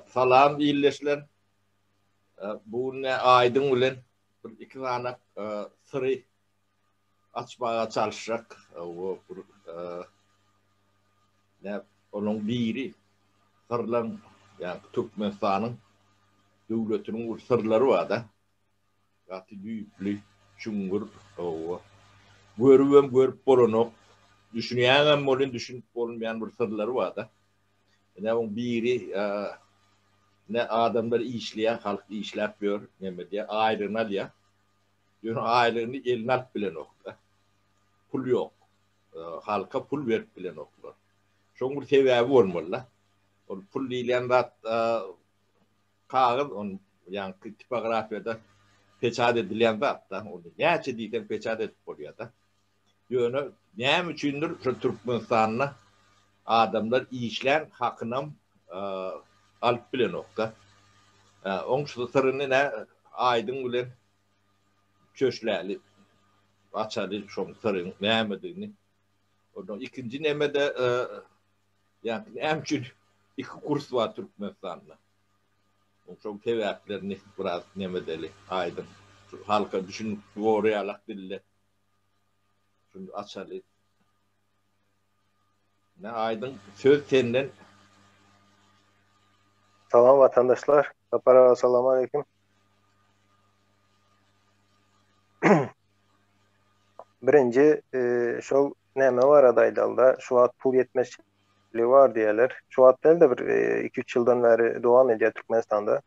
Salam iyleşler. Bu ne aydın bilen bir iki tane sırrı açmaya çalışacak. Ne onun biri sırlan yani Türkmenistan'ın devletinin sırları var da. Gati büyüklü çungur o. Görüp bolonok düşünýän bolun düşünüp bolmayan bir sırları var da. Ne onun biri ne adamlar işleyen, halk işlep diyor, ne diye ayrına diye. Diyor ayrını eline alıp bilen oklar. Pul yok. Halka pul verip bilen oklar. Şoňur sebebi bolmaly. O pul diýilen zat kağıt on yani tipografiyada peçat edilen zat da onu näçe diýsen peçat edip bolýar da. Ýöne näme üçindir şu Türkmenistan'na adamlar işlen hakynam alıp bilen oklar. Onun sırrını ne aydın bilen köşläli açaly şoň sırrın nämediğini. Ondan ikinci nemede yani emçün iki kurs var Türkmenistan'da. Şoň sebäplerini biraz nemedeli aydın. Halka düşünüp doğruyalak dille. Şunu açaly. Ne aydın söz senden. Salam vatandaşlar. Assalamu aleyküm. Birinci şol näme var adaýdalda şu at pul yetmezçiliği var diýerler. Şu at değil de bir 2-3 ýyldan beri dowam edýär Türkmenistanda.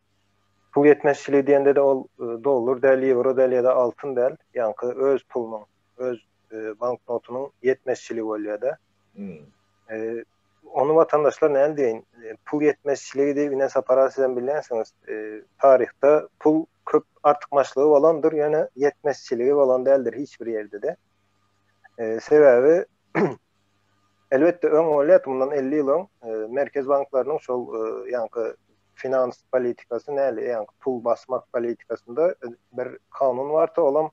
Pul yetmezçiliği diýende de ol dolar, däl euro, däl ýa-da altyn däl, ýa-ni öz pulunyň, öz banknotunyň yetmezçiliği bolýar da. Onu vatandaşlar näme diýin? Pul yetmezçiliği diýip ine separasiýadan bilýänsiňiz. Tarihte pul köp artykmaçlygy bolandyr, ýöne yetmezçiligi bolan däldir hiç bir ýerde de. Sebebi elbette öň bolýar bundan 50 ýyl öň merkez banklarynyň şol ýa-ni finans politikasy näle ýa-ni pul basmak politikasynda bir kanun bardy, olam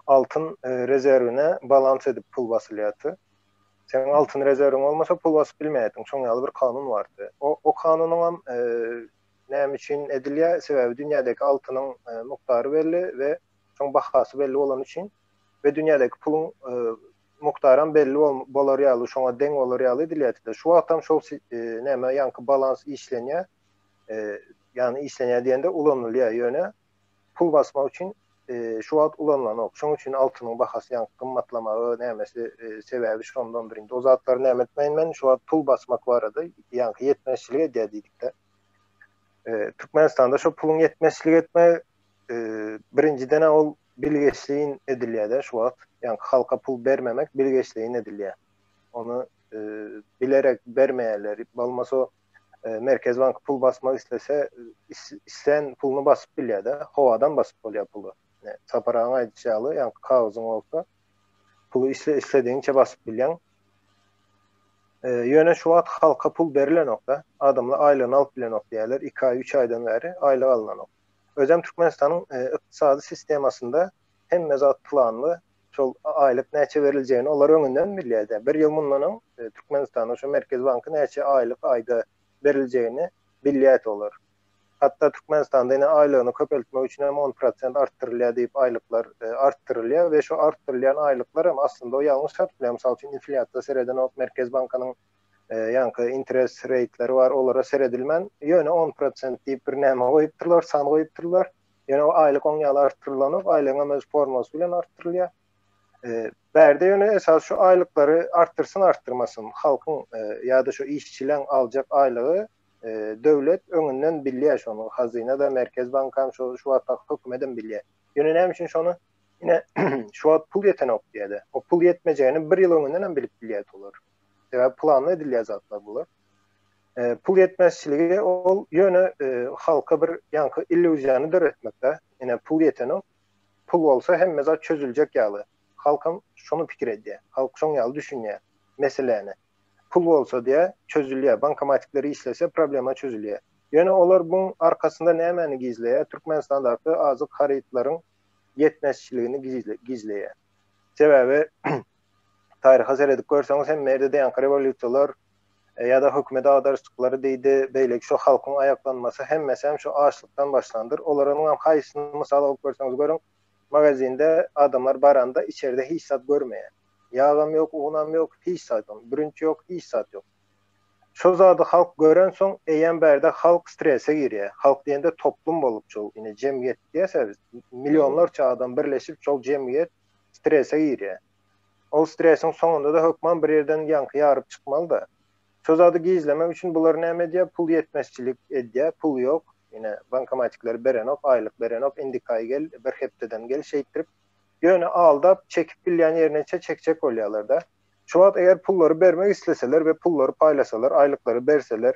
altın rezerwine balans edip pul basylýardy. Sen altın rezerwin olmasa pul basyp bilmeýätiň. Şoň ýaly bir kanun bardy. O kanunyň näme üçin edilýär? Sebebi dünýädäki altynyň muktary belli we şoň bahasy belli bolan üçin we dünýädäki puluň muktaran belli bolar ýaly, şoňa deň bolar ýaly edilýär. Şu wagtam şol näme ýa-ni balans işlenýär. Yani işlenýär diýende ulanylýar ýöne pul basmak üçin şu wagt ulanlan ok. Şoň üçin altynyň bahasy ýa-ni gymmatlamagy nämesi sebebi şondan birinde. O zatlary näme etmeýin men şu wagt pul basmak barady, ýa-ni yetmezçilik edýärdik de. Türkmenistanda şu pulun yetmezçilik etme birinciden ol bilgeçliğin edilýär de şu wagt. Yani halka pul bermemek bilgeçliğin edilýär. Onu bilerek bermeýärler. Bolmasa Merkez Bank pul basmak istese isten pulunu basyp bilýär de. Howadan basyp bolýar pulu. Saparaňa aýdýaly, yani kağızyň bolsa pulu istediňçe basyp bilýän. Ýöne şu wagt halka pul berilen okda, adamlar aýlygyny alyp bilen ok diýerler. 2 ay, 3 aýdan beri aýlyk alynan ok. Özem Türkmenistanyň ykdysady sistemasynda hemme zat planly, şol aýlyk näçe beriljegini olar öňünden bilýär. Bir ýyl mundan Türkmenistanyň şu Merkez Banky näçe aýlyk aýda beriljegini bilýär olar. Hatta Türkmenistanda ine aýlygyny köpeltmek üçin 10% arttyrylýar diýip aýlyklar arttyrylýar we şu arttyrylýan aýlyklar hem aslında o ýalňyş satylýar. Mysal üçin inflasiýa sereden ok Merkez Bankanyň ýa-ni interest rate'leri var, olara seredilmen ýöne 10% diýip bir näme goýupdyrlar, san goýupdyrlar. Ýöne o aýlyk oň ýaly arttyrylanyp, aýlygyň öz formasy bilen arttyrylýar. Berde ýöne esas şu aýlyklary arttyrsyn, arttyrmasyn halkyň ýa-da şu işçileň aljak aýlygy döwlet öňünden bilýär şonu. Hazyna da Merkez Bankam şu wagtda hökümeden bilýär. Ýöne näme üçin şonu ine şu wagt pul ýeten ok diýdi. O pul ýetmejegini bir ýyl öňünden hem bilip bilýär olar. Sebäbi planly edilýär zatlar bular. Pul yetmezçiligi ol ýöne halka bir ýa-ni illüziýany döretmekde. Ine pul ýeten ok, pul bolsa hemme zat çözüljek ýaly. Halkam şonu pikir edýär. Halk şoň ýaly düşünýär meseleni. Pul bolsa diye çözülüyor. Bankamatikleri işlese problema çözülüyor. Yani olar bunun arkasında nämäni gizleýär? Türkmenistandaky azyk harytlaryň yetmezçiligini gizleýär. Sebebi tariha seredip görseňiz hemme ýerde ýa-ni revolýusiýalar ya da hükümet ağdarışlıkları deydi, beylek şu halkın ayaklanması hem mesela şu açlıktan başlandır. Onların haysını misal alıp görseniz görün, magazinde adamlar baranda içeride hiç sat görmeyen. Yağam yok, unam yok, hiç sat yok. Bürünç yok, hiç sat yok. Şu zadı halk gören son eyen berde halk strese giriyor. Halk diyende toplum bolup çol, yine cemiyet diyese milyonlarca adam birleşip çol cemiyet strese giriyor. O stresin sonunda da hükman bir yerden yankı yarıp çıkmalı da. Söz adı gizlemek için bunların emediye pul yetmezçilik ediye, pul yok. Yine bankamatikleri berenop, aylık berenop, indikay gel, bir hepteden gel şey ettirip, yönü aldap, çekip bilyen yerine çekecek oluyorlar da. Şu an eğer pulları vermek isteseler ve pulları paylasalar, aylıkları verseler,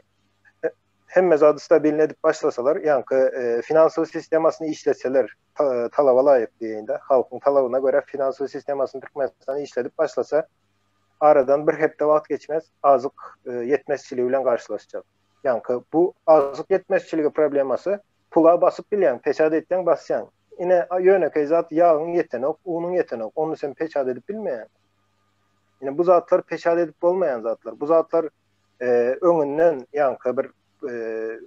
hem mezadı stabil edip başlasalar, yankı finansal sistemasını işleseler, talava layık diyeyinde, halkın talavına göre finansal sistemasını Türkmenistan'ı işledip başlasa, aradan bir hepte vaxt geçmez, azık yetmezçiliğiyle karşılaşacak. Yankı bu azık yetmezçiliği probleması pula basıp bilyen, peşade etken basyan. Yine yönekey zat yağın yetenok, unun yetenok. Onu sen peşade edip bilmeyen. Yine bu zatlar peşade edip olmayan zatlar. Bu zatlar önünden yankı bir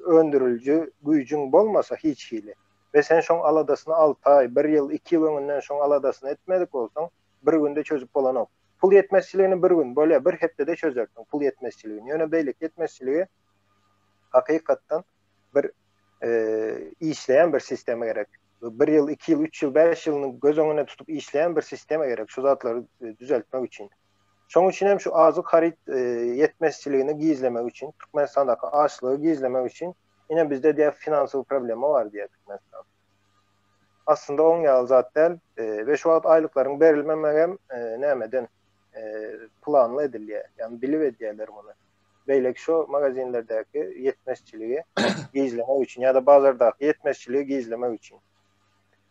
öndürülücü gücün bolmasa hiç hili. Ve sen şon aladasını 6 ay, 1 yıl, 2 yıl önünden şon aladasını etmedik olsan, bir günde çözüp bolan ok. Pul yetmezçiliğini bir gün böyle bir hepte de çözersin pul yetmezçiliğini. Yöne beylik yetmezçiliği hakikaten bir işleyen bir sisteme gerek. 1 yıl, 2 yıl, 3 yıl, 5 yılını göz önüne tutup işleyen bir sisteme gerek. Şu zatları düzeltmek için. Şunun için hem şu azık harit yetmezçiliğini gizlemek için, Türkmenistan'daki açlığı gizlemek için yine bizde diye finansal problemi var diye Türkmenistan. Aslında 10 yıl zaten ve şu an aylıkların verilmemem nemeden planlı ediliyor. Yani bilivediyorlar bunu. Beylek şu magazinlerdeki yetmezçiliği gizlemek için ya da bazılardaki yetmezçiliği gizlemek için.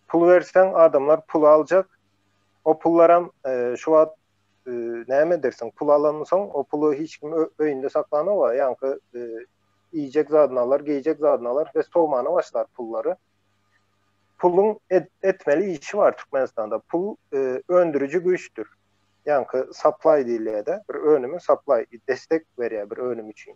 Pul versen adamlar pul alacak. O pullara şu an ne dersin? Pul alanırsan o pulu hiç kim öğünde saklanır var. Yani yiyecek zadnalar, giyecek zadnalar ve soğumana başlar pulları. Pulun etmeli işi var Türkmenistan'da. Pul öndürücü güçtür. Yani supply diliye de bir önümü supply destek veriyor bir önüm için.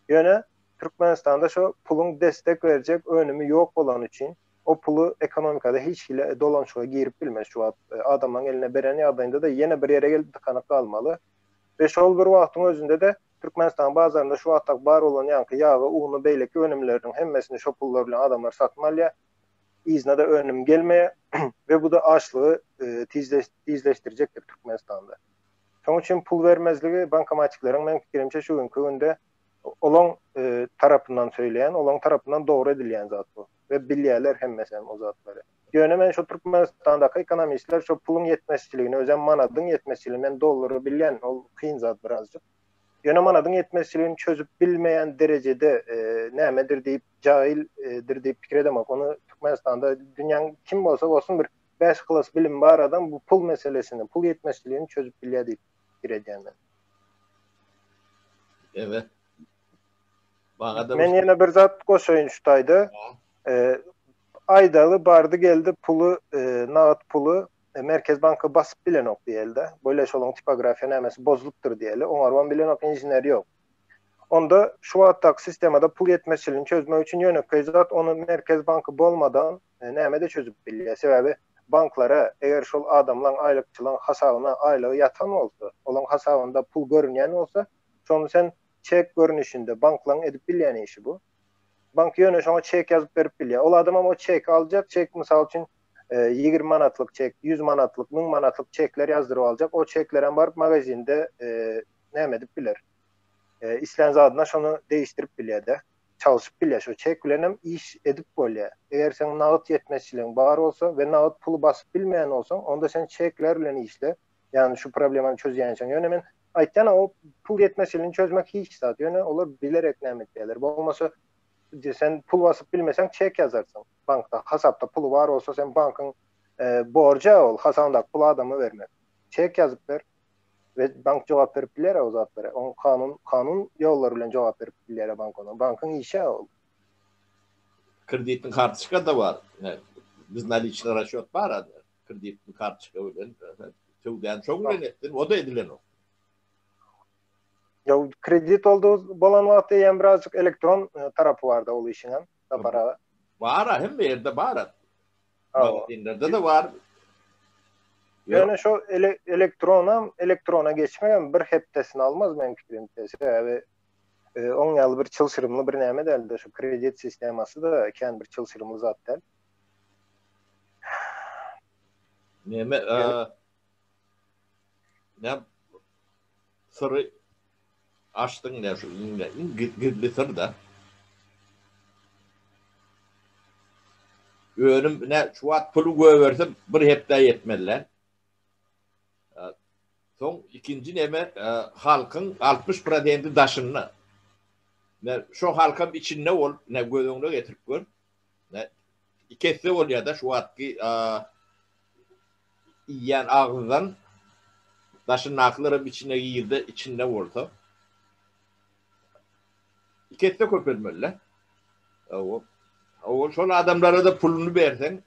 Yöne Türkmenistan'da şu pulun destek verecek önümü yok olan için o pulu ekonomikada hiç ile dolanışığa girip bilmez şu adamın eline bereni adayında da yine bir yere gelip tıkanıp kalmalı. Ve şu bir vaktin özünde de Türkmenistan bazarında şu atak var olan yankı yağı, unu, beyleki önümlerinin hemmesini şu pullarla adamlar satmalı. İzne de önüm gelmeye ve bu da açlığı tizleştirecektir Türkmenistan'da. Onun için pul vermezliği bankamatiklerin ben fikrimce şu günkü günde olan tarafından söyleyen, olan tarafından doğru edilen zat bu. Ve bilyeler hem mesela o zatları. Yönemen şu Türkmenistan'daki ekonomistler şu pulun yetmezçiliğini, özen manadın yetmezçiliğinden doları bilen o kıyın zat birazcık. Yönemen manadın yetmezçiliğini çözüp bilmeyen derecede nemedir deyip cahildir deyip fikir edemek. Onu Türkmenistan'da dünyanın kim olsa olsun bir 5 klas bilim var adam bu pul meselesini, pul yetmezçiliğini çözüp bilye deyip fikir edeceğinden. Evet. Men yine bir zat koşayın şutaydı. Aydalı bardı geldi pulu, nağıt pulu Merkez Banka basıp bilen ok diyelde. Böyle olan tipografiya nemesi bozuluptur diyeli. Onarvan bilen ok injineri yok. Onda şu attak sistemada pul yetmezçiliğini çözmek için yönetken zat onu Merkez Banka bolmadan nemede çözüp biliyor. Sebebi banklara eğer şu adamların aylıkçılan hasabına aylığı yatan olsa, olan hasabında pul görünyen olsa, sonra sen çek görünüşünde bankların edip bilen işi bu. Bank yönü ona çek yazıp verip biliyor. O adam ama o çek alacak. Çek misal için 20 manatlık çek, 100 manatlık, 1000 manatlık çekler yazdırıp alacak. O çeklere varıp magazinde ne edip bilir. İslenz adına şunu değiştirip biliyor da. Çalışıp biliyor. Şu çeklerim iş edip böyle. Eğer sen nağıt yetmezçiliğin var olsa ve nağıt pulu basıp bilmeyen olsan onda sen çeklerle işle. Yani şu problemini çözüyen için yönemin ayten o pul yetmezçiliğini çözmek hiç zaten yöne olur bilerek ne etmeler. Bu olmasa sen pul basıp bilmesen çek yazarsın. Bankta, hasapta pulu var olsa sen bankın borca ol. Hasandaki pulu adamı vermek. Çek yazıp ver. Ve bank cevap verip bilir o zatlara. On kanun yollarıyla cevap verip bilir bankona. Bankın işi ol. Kreditin kartışka da var. Biz naliçli raşot var adı. Kreditin kartışka öyle. Tövden çok öğrettin. O da edilen o. Ya kredit olduğu bolan wagtda ýa birazcık elektron tarapy bar da ol işin hem para. Var hem bir yerde var. Awa. Magazinlerde de var. Yani şu elektrona geçmegen bir hepdesini almaz men fikrimde. Sebäbi 10 ýyl bir çylşyrymly bir näme däldi şu kredit sistemasy da kän bir çylşyrymly zat däl. Näme ne sırrı açtın ne şu gizli sır da. Önüm ne şu at pulu göversem bir hepde yetmeliler. Son ikinci neme halkın 60% daşını ne şu halkın içinde ol ne gözüne getirip gör ne ikisi ol ya da şu atki yiyen ağızdan daşın akları içine girdi içinde oldu. İkisi de köpürmeliler. O şol adamlara da pulunu versen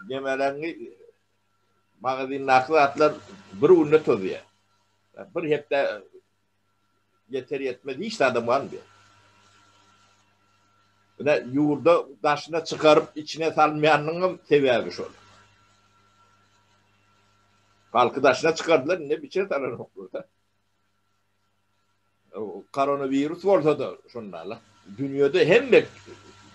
yemelerini magazin naklı atlar bir ünlü tozuya. Bir hep de yeter yetmedi işte adam var mı? Böyle yurda taşına çıkarıp içine salmayanın sebebi şu. Halkı taşına çıkardılar ne biçim tarar burada. Koronavirüs olsa da şunlarla. Dünyada hem de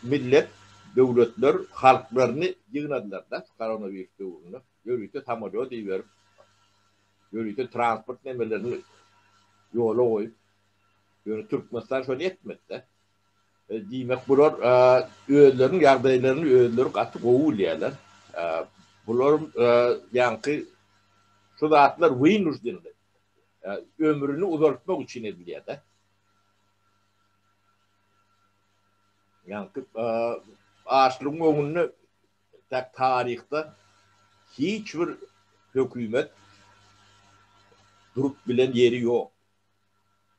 millet, devletler, halklarını yığınadılar da koronavirüs uğruna. Yürüyüşte tam oluyor diyorum. Yürüyüşte transport nemelerini yola koyup yani Türkmenistan şöyle etmedi de. Demek bunlar öğülerin, yardaylarını öğüleri katı kovuyorlar. Bunlar yankı şu zatlar Venüs denildi. Ömrünü uzatmak için ediliyor da. Yankı ağaçlığın önünü tek tarihte hiçbir hükümet durup bilen yeri yok.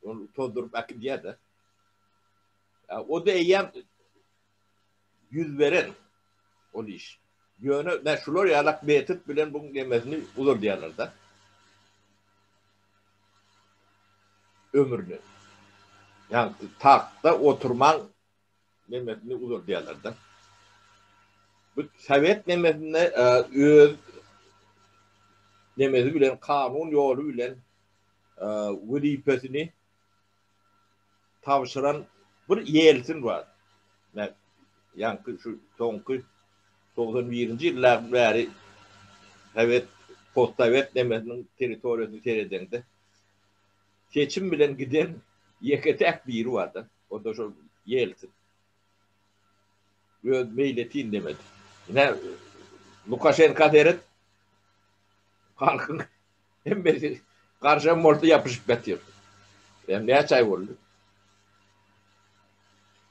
Onu tozdurup akı diye de. O da eyyem yüz veren o iş. Yönü ne şular yalak betit bilen bunun gemesini olur diyorlar da. Ömrünü. Yani takta oturman nemesini olur diyorlar da. Bu Sovet nemesine öz nemesi bilen kanun yolu bilen vazifesini tavşıran bir yelsin var. Yani şu sonki 91. yıllar beri Sovet post-Sovet nemesinin teritoriyasını seyredende seçim bilen giden yeketek biri vardı. O da şu yelsin. Göz meyletin demedi. Yine Lukashenko deret halkın hem beri karşı mortu yapışıp betiyor. Yani ne çay oldu?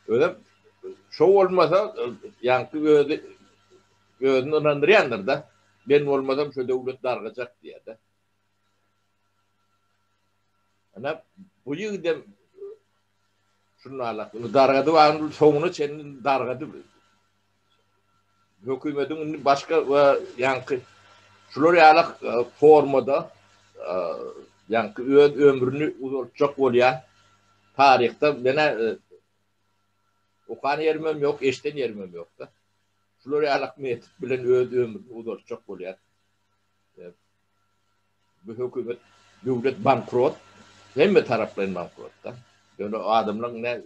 Öyle şu olmasa yankı gözünü inandıryandır da ben olmasam şu devlet dargacak diye de. Yani bu yılda şunun alakalı dargadı var sonunu senin dargadı. Hükümetin başka yankı şuları alak formada yankı ömrünü uzatacak olayan tarihte bana okan yerimim yok, eşten yerimim yok da. Şuları alak metit bilen ömrünü uzatacak olayan bu hükümet devlet bankrot hem de tarafların bankrot da. Yani adamların ne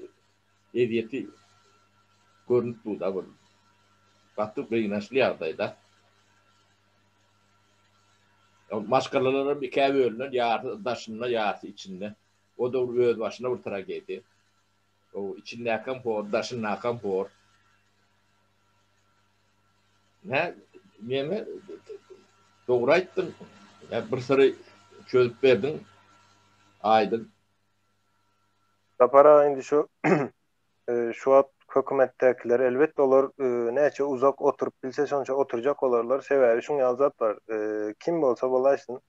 eziyeti görünüp bu da bu. Batıp bir inançlı yardaydı. Maskaraların bir kevi önüne, yarı daşınına, yarı içinde. O da öz başına bir tragedi. O içinde akan por, daşınına akan por. Ne? Meme doğru ayttın. Ya bir sıra çözüp verdin. Aydın. Para indi şu at hükümettekiler elbette olur neçe uzak oturup bilse sonuçta oturacak olurlar. Sebebi şun yazat var. Kim olsa bulaşsın.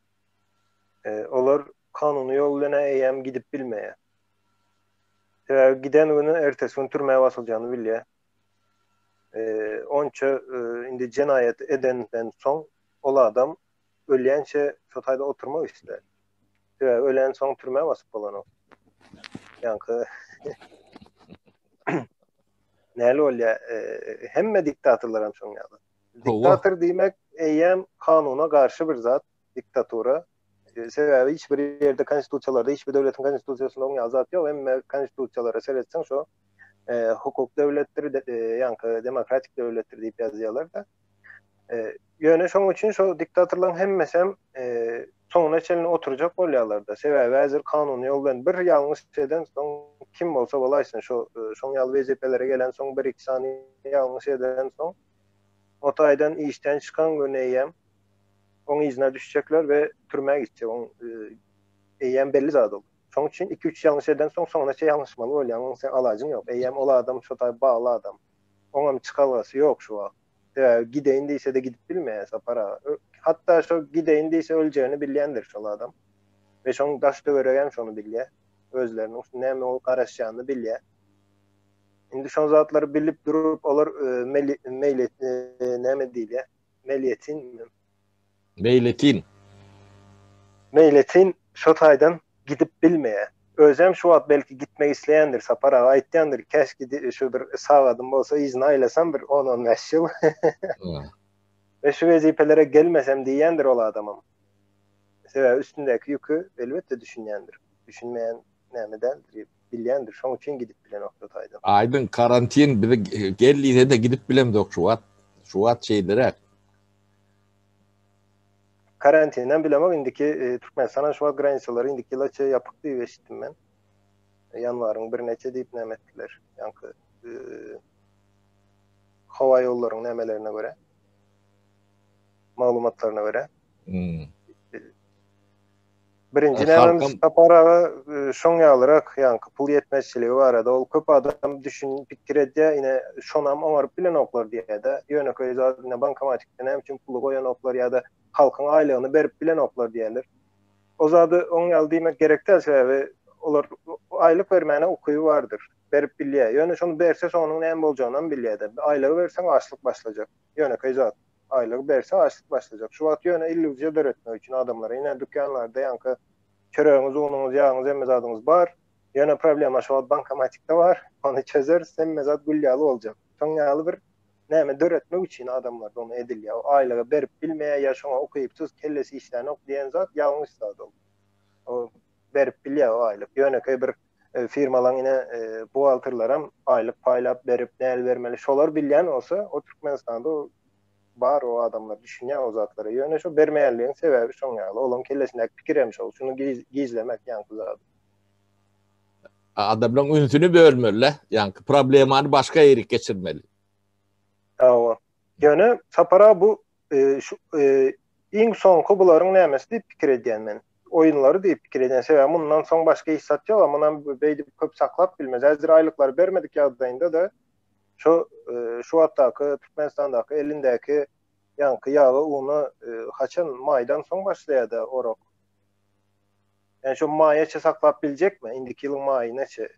Olur kanunu yoluna eyyem gidip bilmeye. Sebebi giden günü ertesi gün türmeye basılacağını bilye. Onça indi cinayet edenden son ola adam öleyençe sotayda oturmak ister. Sebebi ölen son türmeye basıp olan o. Yankı näle bolýa? Hemme diktatorlar şoň ýaly. Diktator diýmek eýem kanuna garşy bir zat, diktatura. Sebäbi hiç bir ýerde konstitusiýalarda, hiç bir döwletiň konstitusiýasynda oňa zat ýok, emme konstitusiýalara seretseň şo hukuk devletleri yankı demokratik devletleri diýip ýazýarlar da. Ýöne şoň üçin şo diktatorlaryň hemmesem soňuna çelini oturjak bolýarlar da. Sebäbi häzir kanuny ýol bilen bir ýalňyş eden soň kim bolsa bolaýsyn şoň ýaly WZP'lere gelen soň 1-2 sany ýalňyş eden soň otaýdan işten çykan gün eýem onun izine düşecekler ve türmeye gidecek. Eyyem belli zat oldu. Şoň üçin 2-3 ýalňyş eden soň soňuna ýalňyşmaly bolýar. Onuň sen alajyň ýok. Eyyem ola adam şotaý bagly adam. Oňam çykalgasy ýok şu wagt. Gideýin diýse de gidip bilmeýär para. Hatta şo gideýin diýse öljegini bilýändir şol adam. Ve şoň daş döweregen şonu bilýär. Özleriniň näme ol garaşýanyny bilýär. Indi şol zatlary bilip durup olar meýlet näme diýilýär? Meyletin şotaýdan gidip bilmeýär. Özem şu wagt belki gitmek isleýändir, sapara aýtýandyr. Keşke şu bir sağadym bolsa izni aýlasam bir 10-15 ýyl. Ve şu wezipelere gelmesem diýýändir ol adamam. Sebäbi üstündäki ýükü elbetde düşünýändir. Düşünmeýän nämedendir, bilýändir. Şoň üçin gidip bilen oktaýdan. Aýdyn karantin bize geldiğinde de gidip bilemdik şu wagt şeylere. Karantinden bilemek indiki Türkmenistan'a şu wagt graniçalary indiki ýylaça ýapyk diýip eşitdim men. Ýanwaryň bir neçe diýip nämetdiler. Ýanky hawa ýollaryň nämelerine göre, maglumatlaryna göre. Birinji nämemiz tapara şoň ýalyrak ýanky pul ýetmezçiligi barada ol köp adam düşün pikir edýär, ine şonam oňaryp bilen oklar diýär-de. Ýöneköý zadyna bankamatikden hem üçin pul goýan oklar ýa-da halkyň aýlygyny berip bilen oklar diýerler. O zady oň ýaly diýmek gerekdir, sebäbi olar aýlyk bermäne ukyby bardyr. Berip bilýär. Ýöne şonu berse şonuň näme boljagyny bilýär-de. Aýlygy berseň açlyk başlajak. Ýöneköý zat aýlygy berse açlyk başlajak. Şu wagt ýöne illüziýa döretmek üçin adamlara ine dükkanlarda ýanky çöreğiniz, unuňyz, ýağyňyz, emmezadyňyz bar. Ýöne problema şu wagt bankamatikde bar. Onu çözer, emmezat gülýäli boljak. Şoň ýaly bir näme döretmek üçin adamlar onu edilýär. Aýlygy berip bilmeýär ýa şoňa okuýupsyz kellesi işlerini okdiýen zat ýalňyş zat ol. O berip bilýär o aýlyk. Ýöneköý bir firmalaryň ine buhalterlaram aýlyk paýlap berip näle bermeli şolar bilýän olsa o Türkmenistanda bar o adamlar düşünýär o zatlara. Ýöne şo bermeýänligiň sebäbi şoň ýaly. Olaň kellesindäki pikir hem şol. Şunu gizlemek ýanky zat. Adamlaryň ünsüni bölmeli. Ýanky problemany başga ýere geçirmeli. Ýöne sapara bu iň soňky bularyň nämesi diýip pikir edýän men. Oyunları diýip pikir edýän sebäbi mundan soň başga iş satjak, mundan beýdip köp saklap bilmez. Häzir aýlyklar bermedik ýagdaýynda da şu wagtdaky Türkmenistandaky elindäki ýanky ýagy uny haçan maýdan soň başlaýar-da orok. Yani şu maýaça saklap biljekmi? Indiki ýylyň maýy neçe?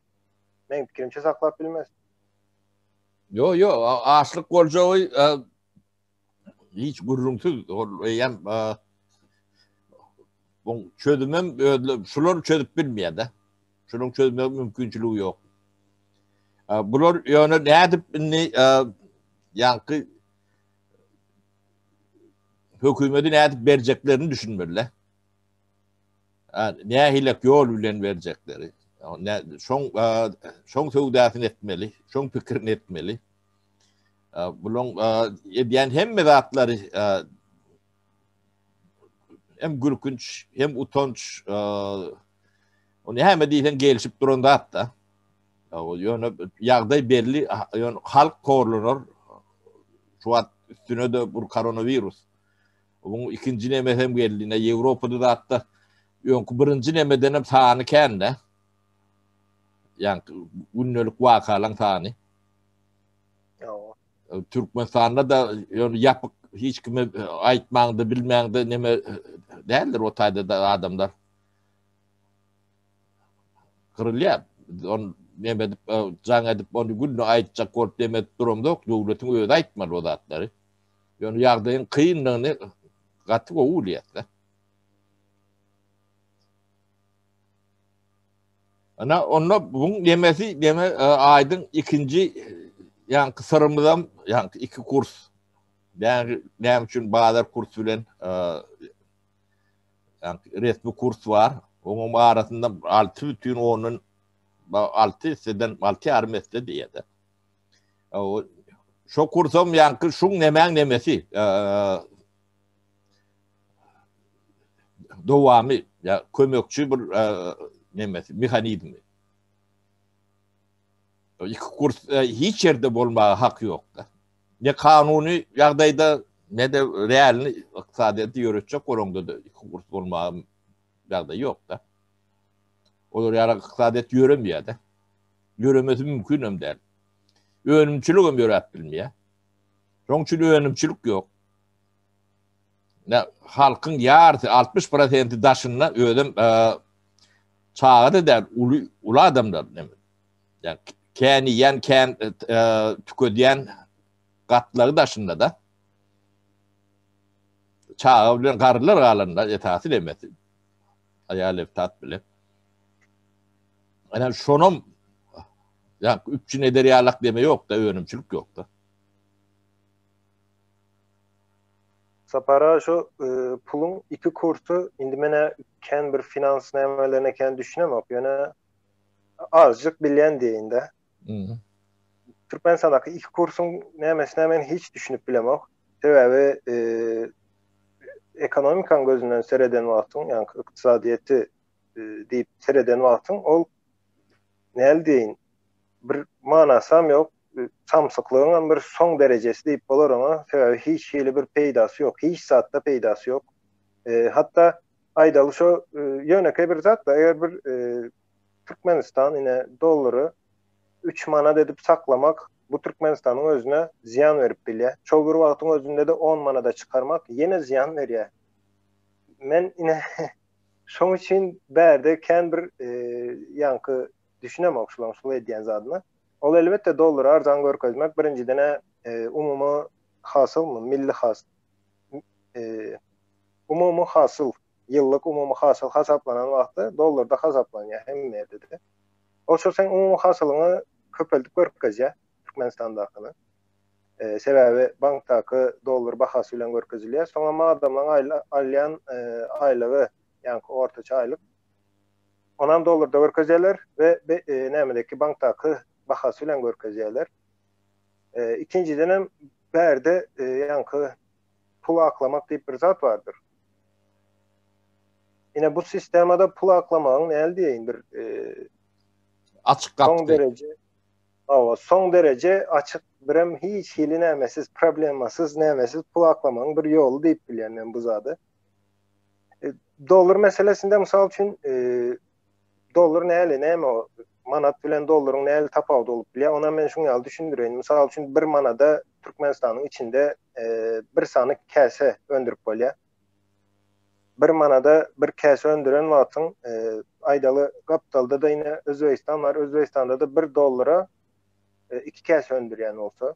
Men pikirimçe saklap bilmez. Yo, açlyk boljagy hiç gurrumsuz ýam bu çözümem şular çözüp bilmeýär-de. Şunun çözüme mümkinçiligi ýok. Bular ýöne nädip ýanky hökümeti nädip berjeklerini düşünmeliler. Nähilek ýol bilen berjekleri. Şoň söwdasyny etmeli, şoň pikirini etmeli. Bulan edýän hemme zatlary hem gürkünç hem utanç onu hemme diýsen gelişip duranda hatta o ýöne ýagdaý belli ýöne halk korlanır şu wagt üstüne de bu koronavirus bu ikinji näme hem geldiğine Ýewropada da hatta ýönkü birinji nämeden hem sany kende ýanky günnelik wakalaryň sany Türkmenistanda da ýöne ýapyk hiç kime aýtmaňdy bilmeňdi näme däldir o taýda da adamlar kırılýar. On näme dip jaň edip onu günne aýtjak bolup demek durumda döwletiň öýde aýtmaly o zatlary. Ýöne ýagdaýyň kynlygyny gaty gowulýar. Ana onna bun demesi deme aydın ikinci yani kısarımdan yani iki kurs. Yani ne için bazı kurs bilen yani resmi kurs var. Onun arasında 6 bütün onun 6 seden 6 yarmeste diye de. O şu kursum yani şun nemen demesi dovamı ya kömekçi bir nemesi mekanizmi. İki kurs hiç yerde bulmaya hak yok da. Ne kanuni yağdayda ne de realini iktisadiyeti yürütecek oranda da iki kurs bulmaya yağda yok da. Olur yani iktisadiyet yürümüyor da. Yürümesi mümkün hem değil. Önümçülük hem yönetilmiyor. Çünkü önümçülük yok. Ne halkın yarısı 60% daşınla ödüm çağda der ulu adamlar ne mi? Yani kendi yen tüketiyen katları daşında da çağı bilen karılar kalınlar etaati demesi. Ayal eftat bile. Yani şunun yani üç nederiyalak deme yok da önümçülük yok da. Sapara şu pulun iki kursu indi mene ken bir finans nemelerine ken düşünemek yani azıcık bilen deyinde. Türkmenistan'daki iki kursun nemesine hemen hiç düşünüp bilemek. Sebebi ekonomikan gözünden seyreden vaktın yani iktisadiyeti deyip seyreden vaktın ol nel deyin bir manasam yok. Samsıklığın bir son derecesi deyip olur ama sebebi hiç şeyli bir peydası yok. Hiç saatte peydası yok. Hatta aydalı şu yöneke bir zat da eğer bir Türkmenistan yine doları 3 manat edip saklamak bu Türkmenistan'ın özüne ziyan verip bile. Çoğu bir vaktın özünde de 10 manada çıkarmak yine ziyan veriyor. Men yine şun için berde ken bir yankı düşünemek şulan ediyen zadına. Ol elbette dolar arzan görkezmek birinciden umumu hasıl mı? Milli hasıl. Umumu hasıl. Yıllık umumu hasıl hesaplanan vakti dolarda hesaplanıyor hem yerde de. O sen umumu hasılını köpeldik görkezce Türkmenistan'dakını. Sebebi banktaki dolar bahası ile görkeziliyor. Sonra madamdan aylayan aylığı yani ortaça aylık onan dolarda görkezerler ve nemedeki banktaki bahası ile görkezerler. İkinci dönem berde yankı pul aklamak deyip bir zat vardır. Yine bu sistemada pul aklamanın elde deyin bir açık son derece açık birem hiç hilinemesiz, problemasız, nemesiz pul aklamanın bir yolu deyip bilen bu zadı. Dolar meselesinde misal için dolar neyme o manat bilen doların neyli tapavda olup bile ona ben şunu yal düşündüreyim. Misal için bir manada Türkmenistan'ın içinde bir sanık kese öndürüp böyle. Bir manada bir kese öndüren vatın aydalı kapitalda da yine Özbekistan var. Özbekistan'da da bir dolara iki kese öndüren olsa.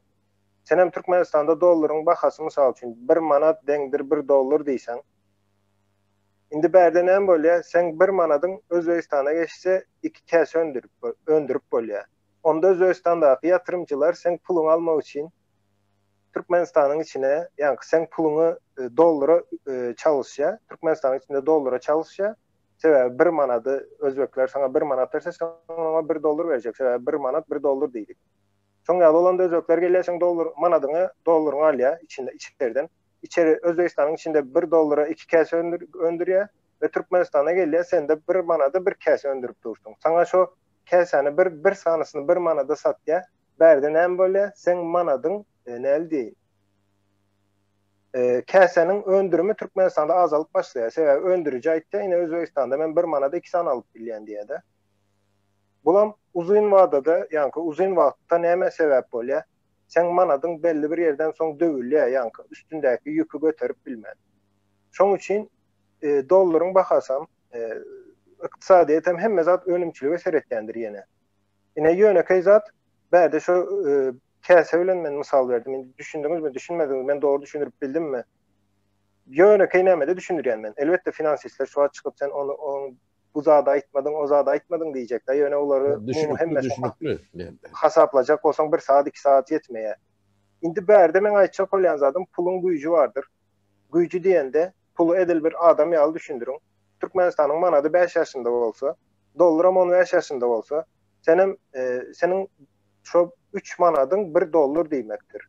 Sen hem Türkmenistan'da doların bahası misal için bir manat dengdir bir dolar deysen. Indi berden en böyle sen bir manadın Özbekistan'a geçse iki kese öndürüp böyle. Onda Özbekistan'daki yatırımcılar sen pulunu almak için Türkmenistan'ın içine yani sen pulunu dolara çalışsa, Türkmenistan'ın içinde dolara çalışsa sebebi bir manadı Özbekler sana bir manat verse sana bir dolar verecek. Sebebi bir manat bir dolar değil. Sonra olan da Özbekler geliyor sen manadını dolarını alıyor içeriden. İçeri Özbekistan'ın içinde bir dolara iki kese öndürüyor ve Türkmenistan'a geliyor sen de bir manada bir kese öndürüp durursun. Sana şu keseni bir sanısını bir manada sat ya. Berden en böyle sen manadın ne elde değil. Kesenin öndürümü Türkmenistan'da azalıp başlıyor. Sebebi öndürücü ayette yine Özbekistan'da ben bir manada iki san alıp bilen diye de. Bulam uzun vadede yani uzun vaktta neme sebep böyle. Sen manadın belli bir yerden son dövülüyor yani üstündeki yükü götürüp bilmen. Şunun için doların bakasam iktisadiyetem hem mezat önümçülüğü seyretkendir yine. Yine yöneke zat berde şu kese öğlenmen misal verdim. Düşündünüz mü, düşünmediniz mi? Ben doğru düşünürüp bildim mi? Yöneke inemede düşündürüyen ben. Elbette finansistler şu an çıkıp sen onu bu zada aitmadın, o zada aitmadın diyecekler. Yani onları düşünüklü. Hasaplacak olsan 1 saat 2 saat yetmeye. Indi berde men aytacak olan zadım pulun güýjü vardır. Güýjü diýende pulu edil bir adam ýaly düşündürün. Türkmenistanyň manady 5 ýaşynda bolsa, dollaram 15 ýaşynda bolsa, senin şo 3 manadyň 1 dollar diýmekdir.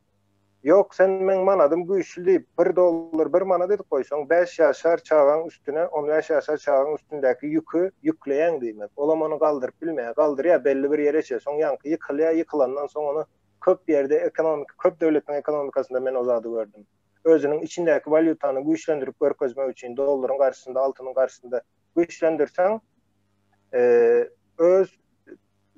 Yok sen men manadym güýçli diýip 1 dollar 1 manat edip goýsaň 5 ýaşar çağaň üstüne 15 ýaşar çağaň üstündäki ýükü ýükleýän diýmek. Olam onu galdyryp bilmeýär. Galdyrýar belli bir ýere çeýär. Soň ýanky ýykylýar, ýykylandan soň onu köp ýerde köp döwletiniň ekonomikasynda men ozady gördüm. Özünün içindäki valyutany güýçlendirip görkezmek üçin dollaryň garşysynda, altynyň garşysynda güýçlendirsen, öz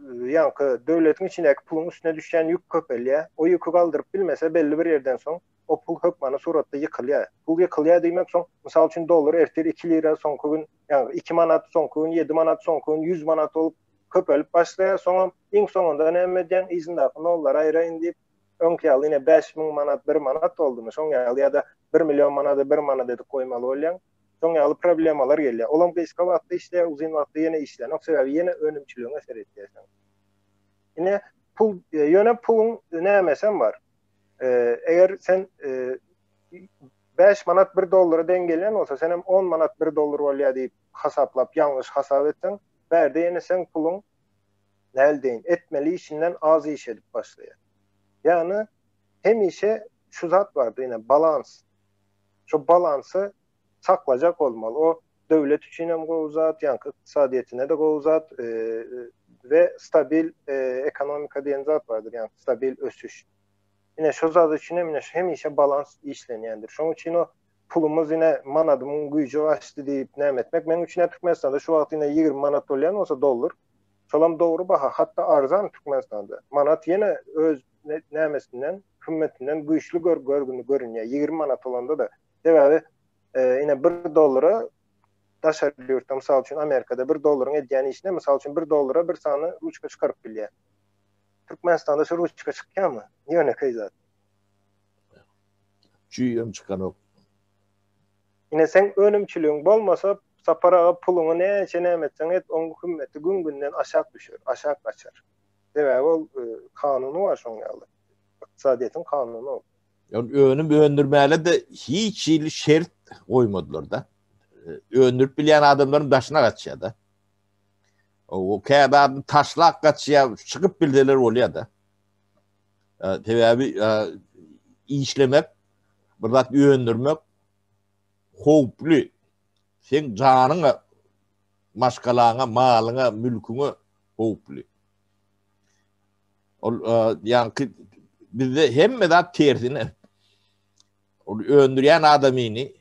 ýanky döwletiň içindäki puluň üstüne düşen ýük köpelýär. O ýükü galdyryp bilmese belli bir ýerden soň o pul hökmana suratda ýykylýar. Pul ýykylýar diýmek soň, mysal üçin dollar ertir 2 lira soňky gün, ýani 2 manat soňky gün, 7 manat soňky gün 100 manat bolup köpelip başlaýar. Soň iň soňunda näme diýen izindäki nollar aýraýyn diýip öňki ýaly ine 5000 manat 1 manat boldumy? Soň ýaly ýa-da 1 milyon manat 1 manat edip goýmaly bolýan. Soň ýaly problemalar gelýär. Olam gysga wagtda işleýär, uzun wagtda ýene işleýär. O sebäbi ýene önümçiligiňe eser etýär. Ine pul ýöne pulun nämesem bar. Eger sen 5 manat 1 dollara dengelän bolsa, sen hem 10 manat 1 dollar bolýar diýip hasaplap, ýalňyş hasap etsen, berde ýene sen pulun näldin etmeli işinden az iş edip başlaýar. Yani hem işe şu zat vardı yine balans. Şu balansı saklacak olmalı. O devlet için hem gowzat, yani iktisadiyetine de gowzat ve stabil ekonomika diyen zat vardır. Yani stabil ösüş. Yine şu zat için hem işe balans işlenyendir. Şunun için o pulumuz yine manadımın gücü açtı deyip nem etmek. Ben için Türkmenistan'da şu vakti yine 20 manat dolyan olsa dollar. Şolam doğru baha. Hatta arzan Türkmenistan'da. Manat yine öz nämesinden, hümmetinden güýçli görünýär. 20 manat olanda da sebäbi ine 1 dollara daşar ýurtda mysal üçin Amerikada 1 dollaryň edýäni işine mysal üçin 1 dollara bir sany ruçka çykaryp bilýär. Türkmenistanda şu ruçka çykýarmy? Ýöne keýzat. Çüýüm çykan. Ine sen önümçiligiň bolmasa saparaga puluny näçe nämetsen et oň hümmeti gün-günden aşak düşer, aşak kaçar. Sebäbi ol kanuny var şoň ýaly. İktisadiýetin kanuny o. Yani öndürmäle de hiç şert koymadılar da. Öndürüp bilýän adamların başına kaçýar da. O käbä taşlak kaçýar, çykyp bildiler bolýar da. Sebäbi işlemek, birzat öndürmek howply. Sen janyňa, maşgalaňa, malyňa, mülküňe howply. Ol ýanky bizde hemme de tersine öndürýän adamyny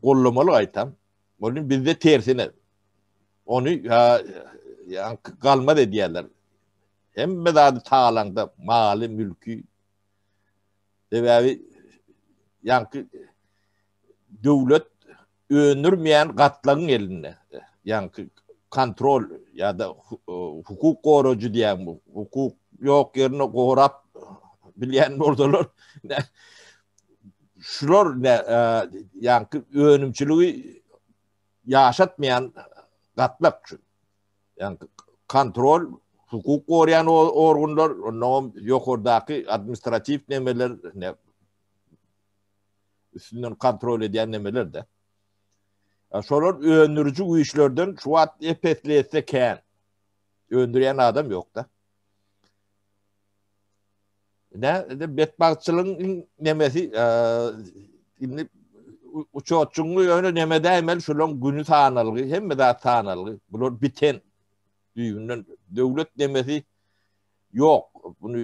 gollamaly aýtam. Bolun bizde tersine onu ýa galma edýärler. Hemme de taýlanda maly, mülki sebäbi ýanky döwlet öndürmeýän gatlaryň eline ýanky kontrol ýa-da hukuk goragy diýen bu. Hukuk yok yerine gorap bilýän bolsalar şular yani önümçiligi ýaşatmayan gatlak şu. Yani kontrol hukuk gorayan organlar no ýokardaky administrativ nemeler ne üstünden kontrol edýän nemeler de. Şolar öndürücü güýçlerden şu wagt epetlese kän. Öndürýän adam ýok da. Ne betbagçylygyň nemesi indi uçoççuňy ýöne nemede emel şolaň günü tanalygy hemme de tanalygy bular biten düýünden döwlet nemesi ýok. Bunu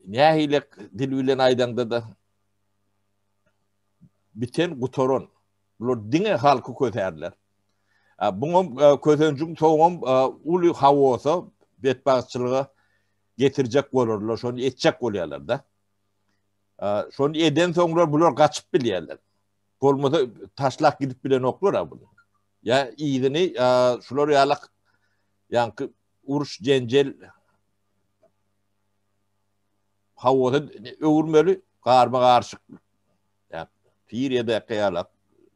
nähile dil bilen aýdanda da biten gutoron. Bular diňe halky köterler. Buňa kötenjüň toňam uly hawosa betbagçylyga getirjek bolurlar, şonu etjek bolýarlar da. Şonu eden soňra bular gaçyp bilýärler. Bolmasa taşlak gidip bilen oklar bunu. Ya iyidini şular ýalyk ýanky uruş jenjel hawada öwürmeli, garma garşyk. Ya Piriýede ýalyk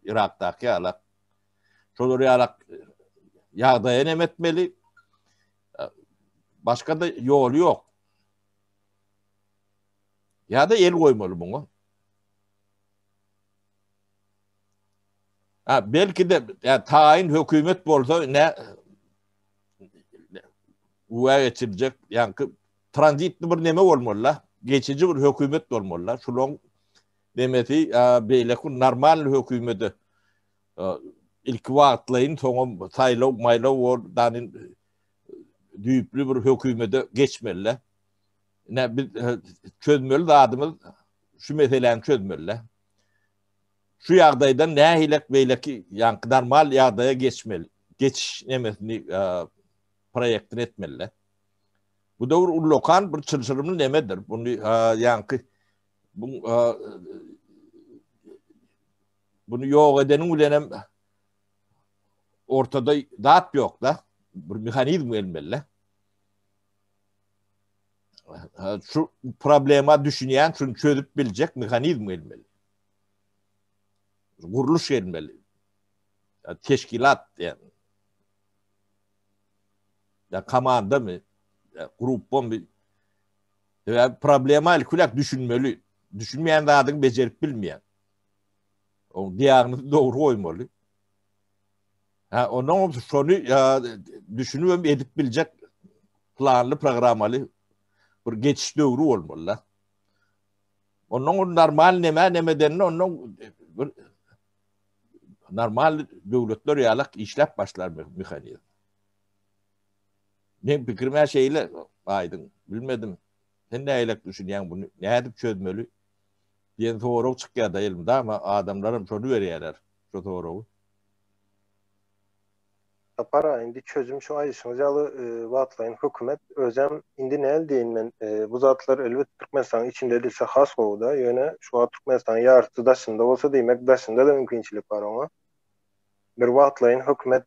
Irak'taki ýalak. Şolar ýalak ýagdaýa nemetmeli. Başka da yolu yok. Ya da el koymalı bunu. Belki de tayin hükümet bolsa ne uya geçirecek. Yani transitli bir neme olmalı. Geçici bir hükümet olmalı. Şulon demeti beylekun normal hükümeti ilk vaatlayın sonra saylav maylav oradan düyüplü bir hükümete geçmeli. Ne bir çözmeli de adımız şu meseleni çözmeli. Şu yağdaydan ne hilek beyleki yani normal yağdaya geçmeli. Geçiş nemesini proyektin etmeli. Bu da lokan bir çırçırımlı nemedir. Bunu yankı bunu yok edenin ulenem ortada dağıt yok da bir mekanizm elmeli. Şu problema düşünen şunu çözüp bilecek mekanizm elmeli. Kuruluş elmeli. Teşkilat yani. Ya komanda mı? Ya grup mu? Ya problema ilkulak düşünmeli. Düşünmeyen de adını becerip bilmeyen. O diagnozu doğru koymalı. Onun sonu düşünüp edip bilecek planlı programalı bir geçiş dövrü olmalı. Onun normal nemedenini onun normal devletler yalak işlep başlar mekanizm. Ne fikrime şeyle aydın bilmedim. Sen ne aylak düşünüyorsun bunu? Ne edip çözmeli? Diyen doğru çıkıyor da elimde ama adamlarım şunu veriyorlar. Şu doğru. Para indi çözüm şu aýyşyňyzaly watlaýyn hökümet özem indi näl diýen bu zatlar elbet Türkmenistan içinde edilse has bolda ýöne şu Türkmenistan ýarty daşynda bolsa diýmek daşynda da mümkinçilik bar oňa. Bir watlaýyn hökümet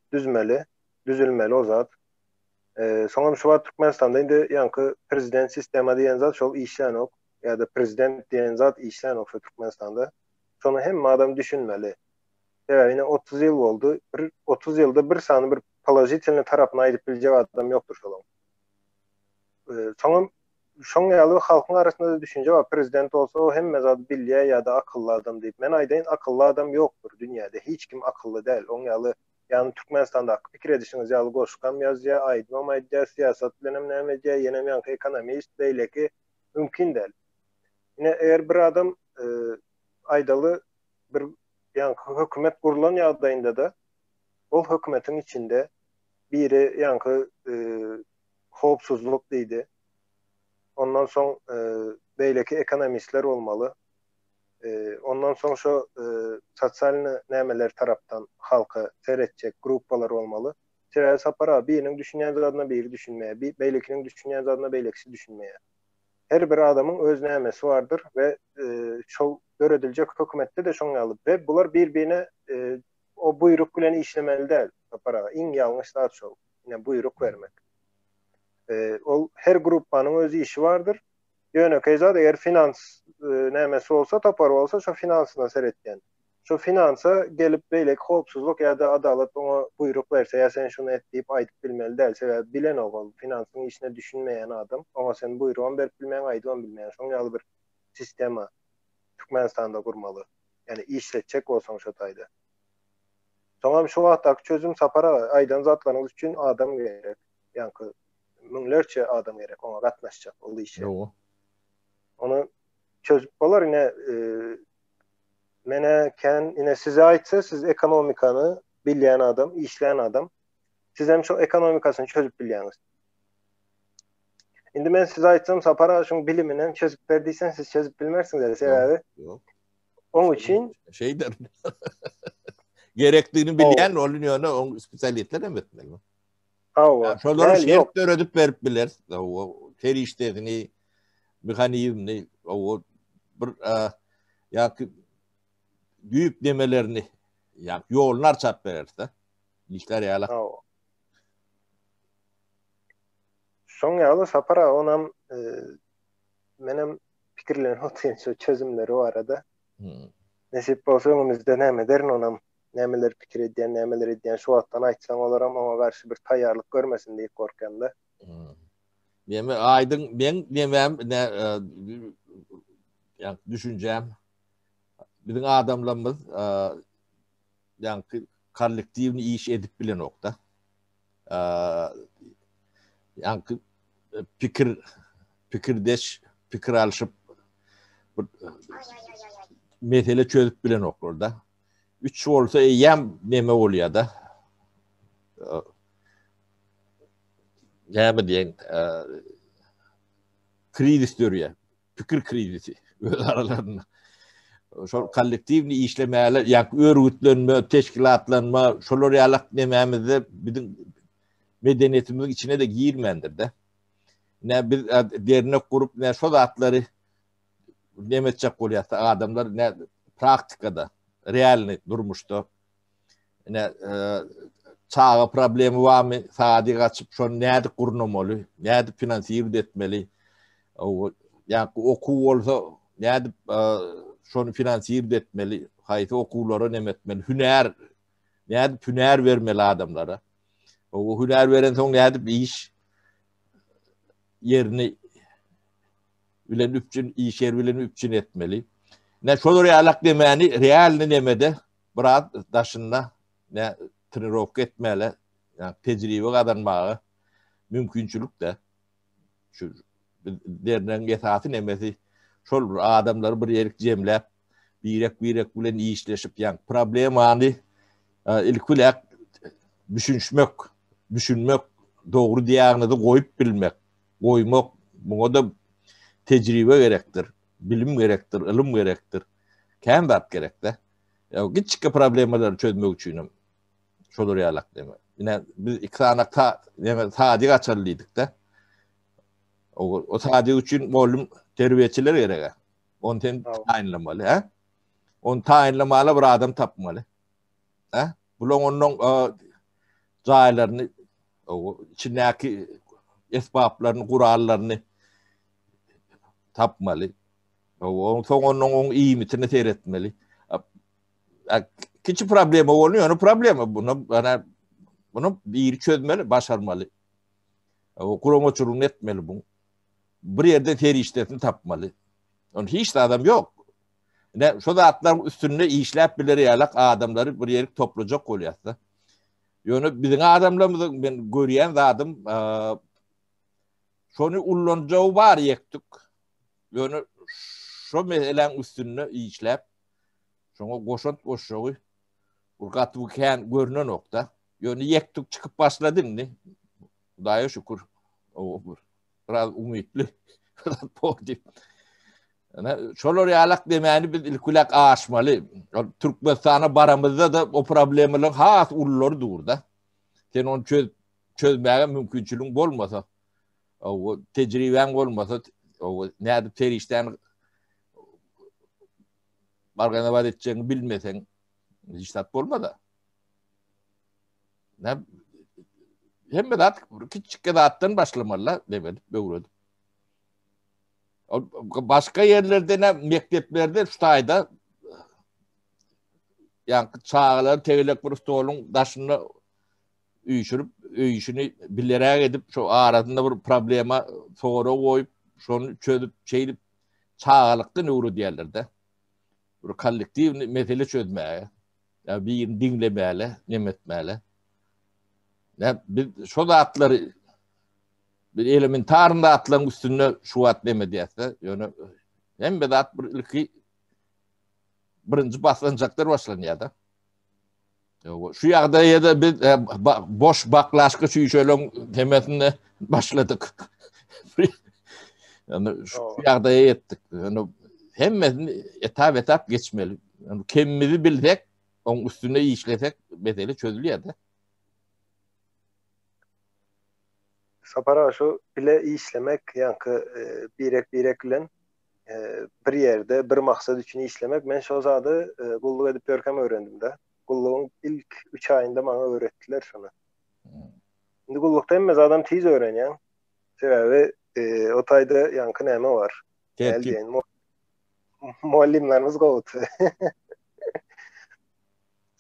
düzülmeli o zat. Soňra şu Türkmenistanda indi ýanky prezident sistema diýen zat şol işlenok ýa-da prezident diýen zat işlenok şu Türkmenistanda. Şonu hem adam düşünmeli. Yine 30 yıl oldu. 30 yılda bir sany bir pozitivni tarapyna aýdyp biljek adam ýokdur şolam. Soňra şoň ýaly halkyň arasynda da düşünje bar. Prezident bolsa o hemme zat bilýär ýa-da akylly adam diýip. Men aýdaýyn akylly adam ýokdur dünýäde. Hiç kim akylly däl. Oň ýaly ýani Türkmenistanda pikir edişiňiz ýaly goşgam ýazýar, aýdmam aýdýar, siýasat bilenem näme diýär, ýene ýanky ekonomist beýleki mümkin däl. Ine eger bir adam aýdaly bir yani hükümet kurulan ýagdaýynda da ol hökümetin içinde biri yankı howpsuzluk diýdi. Ondan soň beýleki ekonomistler olmalı. Ondan soň şu sosial nämeler tarapdan halka seretjek gruppalar olmalı. Sebäbi sapara biriniň düşünýän zadyna biri düşünmeýär, beýlekiniň düşünýän zadyna beýlekisi düşünmeýär. Her bir adamın öz nämesi vardır ve şol göredilecek hökümette de şoň ýaly. Ve bular bir-birine o buyruk bilen işlemeli däl. Sapara iň ýalňyş zat şol. Ine buyruk vermek. Ol her gruppanyň öz işi vardır. Ýöne zat eger finans nämesi bolsa, tapar bolsa şo finansyna seretýän. Şo finansa gelip beýlek howpsuzluk ýa-da adalet oňa buyruk berse, ýa sen şunu et diýip aýdyp bilmeli däl. Sebäbi bilen ol, finansyň işine düşünmeýän adam, oňa sen buyrugy berip bilmeýän, aýdybam bilmeýän. Şoň ýaly bir sistema Türkmenistanda gurmaly. Yani işletjek bolsaň şo taýda. Soňra şu wagtdaky çözüm sapara aýdan zatlaryňyz üçin adam gerek. Ýanky müňlerçe adam gerek oňa gatnaşjak ol işe. Onu çözüp bolar ine mene ine size aýtsa siz ekonomikany bilýän adam, işleýän adam. Siz hem şu ekonomikasyny çözüp bilýäňiz. Indi men size aýtsam sapara şoň biliminen çözüp berdiýsen siz çözüp bilmersiňiz sebäbi. Onun için şeydir. Gerektiğini bilýän ol ýöne oň spesialistler emetmeli. Şolary şert öredip berip biler. O her işlerini mekanizmni o bir ýa-ki düýüp demelerini ýa ýollar açap bererse işler ýaly. Şoň ýaly sapara onam menem pikirlerim otyrýan şu çözümleri o arada. Nesip bolsa öňümizde näme derin onam Nämeler pikir edýän, nämeler edýän şu wagtdan aýtsaň olaram ama garşy bir taýýarlyk görmesin diýip gorkanda. Meme aydın ben demem ne yani düşüncem bizim adamlarımız yani kollektivni iş edip bilen nokta. Yani fikir alışıp mesele çözüp bilen noktada. Üç olsa yem neme oluyor da. Yani diyen kriz diyor fikir krizi aralarında. Şu kollektivni işlemeler, yani örgütlenme, teşkilatlanma, şolar yalak dememizde bizim medeniyetimizin içine de girmendir de. Ne biz dernek kurup ne şu zatları demetecek oluyorsa adamlar ne praktikada, realni durmuştu. Ne çağa problemi var mı? Saati kaçıp şu neydi kurulmalı, neydi finansiyel etmeli. Yani okul olsa neydi şunu finansiyel etmeli, hayatı okullara ne etmeli, hüner vermeli adamlara. O hüner veren son neydi bir iş yerini bilen üpçün, iş yer bilen üpçün etmeli. Ne şolar yalak demeni realni nemede biraz daşında ne trenirovka etmeli, yani tecrübe kazanmağı mümkünçülük de şu dernen esası nemesi şol adamları bir yerik cemlep birek bilen işleşip yani problem ani ilkulak düşünmek doğru diýagnyzy koyup bilmek, koymak buna da tecrübe gerektir, bilim gerektir, ilim gerektir, kembat gerektir. Ya küçük problemleri çözmek için şolar ýalak deme. Yine biz iksanakta saadi açarlıydık da. O saadi için molum terbiyeçiler gerek. Onu tayinlamalı, ha? Onu tayinlamalı bir adam tapmalı. Ha? Bulan onun caylarını, içindeki esbaplarını, kurallarını tapmalı. Onun iyimitini seyretmeli. Küçük problemi oluyor, onun problemi. Bunu bir çözmeli, başarmalı. Kurumu etmeli bunu. Bir yerde teri işletini tapmalı. Onun hiç de adam yok. Ne şu da atlar üstünde işlep bilir yalak adamları bir yere toplayacak oluyorsa. Yani bizim adamlarımızın ben görüyen adam şunu ullancağı var yektik. Yani şu meselenin üstünde işlep şuna koşağı urgat bu kan görünen nokta. Yani yektik çıkıp başladın ne? Daya şükür. Biraz umutlu. Pozitif. Yani şolar ýalak demeni biz ilkulak aşmaly. Türkmenistan'a baramızda da o problemlerin has ulları durda. Sen onu çözmeye mümkünçülüğün bolmasa, o tecrüben bolmasa, o näde terişten bargana bad etjeňi bilmesen, hiçtat bolmada. Ne hemme dat küçük dattan başlamalı demedi böyle. Başka yerlerde ne mekteplerde şu tayda yani çağlar tegelek bir stolun daşını üyüşünü bilerek edip şu arasında bir problema sonra koyup şunu çözüp şeyip çağlıkta nuru diyorlar bir kollektiv mesele çözmeye ya bir dinlemeli nemetmeli ne biz şu da atları bir elementarında atlan üstüne şu at demediyse yani hem de at bir ilki birinci baslanacaklar başlanıyor da. Şu yağda ya da biz boş baklaşkı şöyle temesine başladık. Yani şu yağda yettik. Yani hem etap geçmeli. Yani kendimizi bilsek, onun üstüne işlesek mesele çözülüyor da. Sapara şu bile işlemek yankı birek bilen bir yerde bir maksat için işlemek men şu zady gulluk edip görkem öğrendim de. Gulluğun ilk 3 ayında bana öğrettiler şunu. Şimdi gullukta emmez adam tiz öğrenýän. Sebebi o taýda yankı näme var. Geldiğin muallimlerimiz gowut.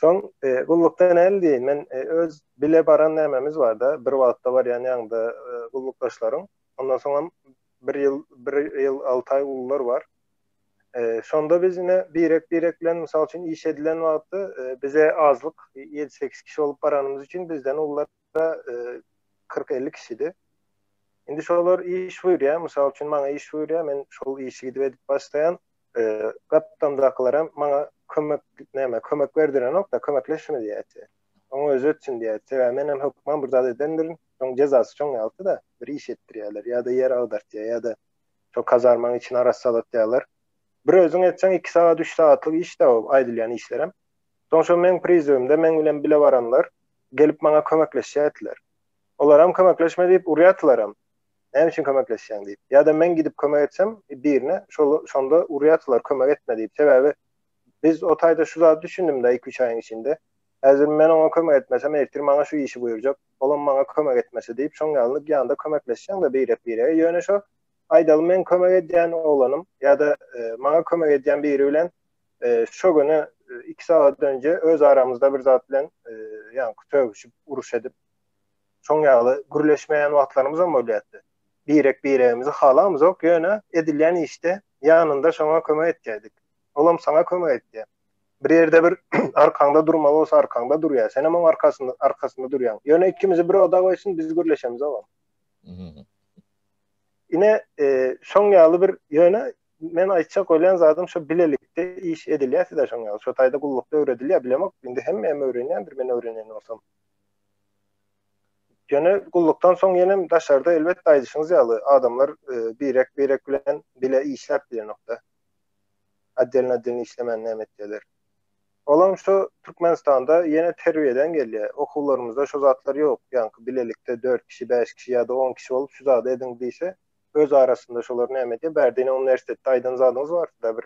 Son gullukdan eldiyin. Men öz bile baran nämemiz var da, bir wagtda var yani ýa-da gullukdaşlarym. Ondan soňra bir ýyl 6 ay gullar var. Şonda biz yine birek bilen misal üçin iş edilen wagtda bize azlyk 7-8 kişi olup baranymyz üçin bizden ullara 40-50 kişidi. Indi şolar iş buyurýar, misal üçin maňa iş buyurýar, men şol işi gidip edip başlaýan gapdamdakylara maňa kömek berdiren nokta kömekleşme diýeti. Oňa özü için diýeti we men hem hökmän bir zat edendirin, soň jezasy çoň ýalty da bir iş etdirýärler ýa-da ýer agdartýar ýa-da şo kazarmaň içine aras salatýarlar. Bir özüň etseň 2 saat 3 saatlyk iş de o aýdylýan işlerem. Soňra men prizivimde men bilen bile baranlar gelip maňa kömekleşýärdiler. Olaram kömekleşme diýip urýatlaram. Näme üçin kömekleşýän diýip. Ýa-da men gidip kömek etsem birine şonda urýatlar kömek etme diýip. Sebäbi biz o taýda şu zat düşündüm de 2-3 aýyň içinde. Häzir men ona kömek etmesem ertir maňa şu işi buyurjak. Olam maňa kömek etmese diýip şoň ýalynyp ýanda kömekleşýän de birek ýöne şo aýdaly men kömek edýän olanym ýa-da maňa kömek edýän biri bilen şo güni 2 saat önce öz aramızda bir zat bilen ýa-ni tögüşüp uruş edip şoň ýaly gürleşmeýän wagtlarymyz hem bolýardy. Biregimizi halamyz ok ýöne edilýän işte ýanynda şoňa kömek etýärdik. Olam sana kömek etdi. Bir ýerde bir arkaňda durmaly bolsa arkaňda durýar. Sen hem arkasynda durýan. Ýöne ikimizi bir oda goýsun biz gürleşemiz olam. Ine şoň ýaly bir ýöne men aýtjak bolýan zatym şo bilelikde iş edilýär da şoň ýaly. Şo taýda gullukda öwredilýär bilemok. Indi hemme öwrenýändir men öwrenýän bolsam. Ýöne gullukdan soň ýene daşarda elbetde aýdyşyňyz ýaly. Adamlar birek bilen bile işläp diýen nokta. Addelin işlemen näme etdiler. Olam şu Türkmenistanda yine terbiýeden gelýär. Okullarymızda şu zatlar ýok. Ýani bilelikde 4 kişi, 5 kişi ýa-da 10 kişi bolup şu zat edin diýse, öz arasında şolar näme etdi? Berdiňe universitetde aýdan zadymyz bar da bir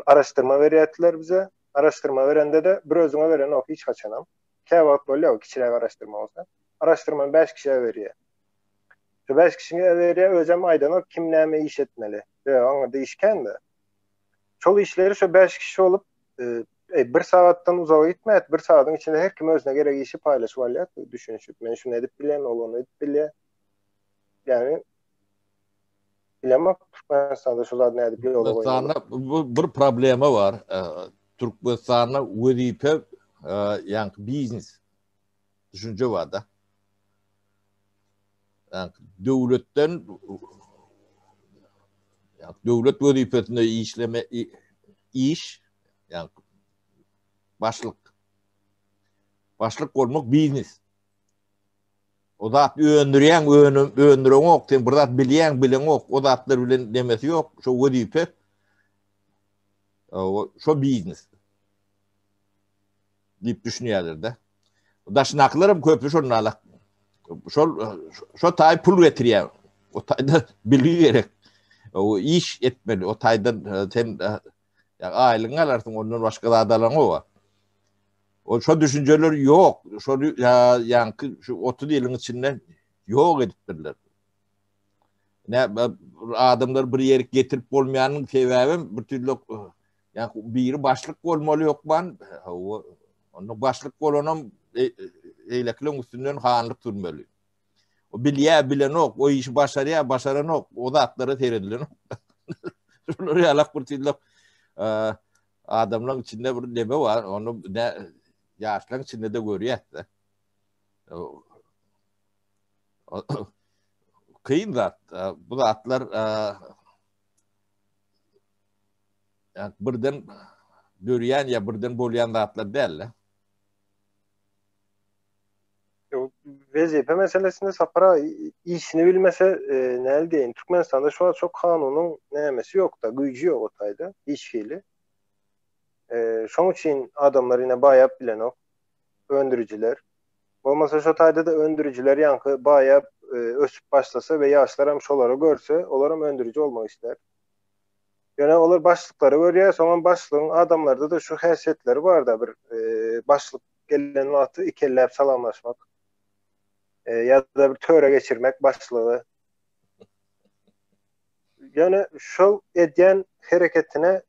araşdyrma berýärdiler bize. Araşdyrma berende de bir özüňe beren ok hiç haçanam. Käwagt bolýar, kiçiräk araşdyrma bolsa. Araşdyrmany 5 kişiye berýär. Şu 5 kişiye berýär, özüm aýdan ok kim näme iş etmeli. Ýa-da değişken de. Şol işleri şu 5 kişi olup bir saatdan uzağa gitmeyet, bir saatin içinde her kim özüne gerek işi paylaşıp alıyat, düşünüşüp, men şunu edip bilen, onu edip bilen. Yani bilemek, Türkmenistan'da şu zat ne edip bilen ola koyuyorlar. Bir problemi var. Türkmenistan'da vedipe, yani biznes düşünce var da. Yani devletten devlet vazifesinde işleme iş yani başlık olmak biznes. O da öndüren ok, sen burada bilen ok, o da bilen demesi yok. Şu vazife, şu biznes. Deyip düşünüyorlar da. Daşnaklarım köprü şunlarla. Şu tay pul getiriyor. O tayda biliyor gerek. O iş etmeli. O taydan sen aylığın alarsın, ondan başka da adalan o var. O şu düşünceler yok. Şu yankı şu 30 yılın içinde yok ediptirler. Ne adamlar bir yere getirip olmayanın sebebim bir türlü yani biri başlık olmalı yok ben. Onun başlık olanın eyleklerin üstünden hanlık durmalı. O bilen ok, o işi başaran ok, o da atları seyredilen ok. Şunları yalak bir türlü adamların içinde bir deme var, onu ne yaşların içinde de görüyor. Kıyın zat, bu zatlar yani birden görüyen ya birden bolayan zatlar değerli. Vezife meselesinde sapara işini bilmese ne deyin. Türkmenistan'da şu an çok kanunun neyemesi yok da, gücü yok o tayda, iş fiili. Şoň üçin adamlar yine bayağı bilen ok, öndürücüler. Olmasa şu tayda da öndürücüler yankı bayağı ösüp başlasa ve yaşlar hem şoları görse, olar hem öndürücü olmak ister. Yani olar başlıkları görüyor, sonra başlığın adamlarda da şu heysiyetleri var da bir başlık gelen vaxtı ikellep salamlaşmak. Ya da bir töre geçirmek başlığı. Yani şol edyen hareketine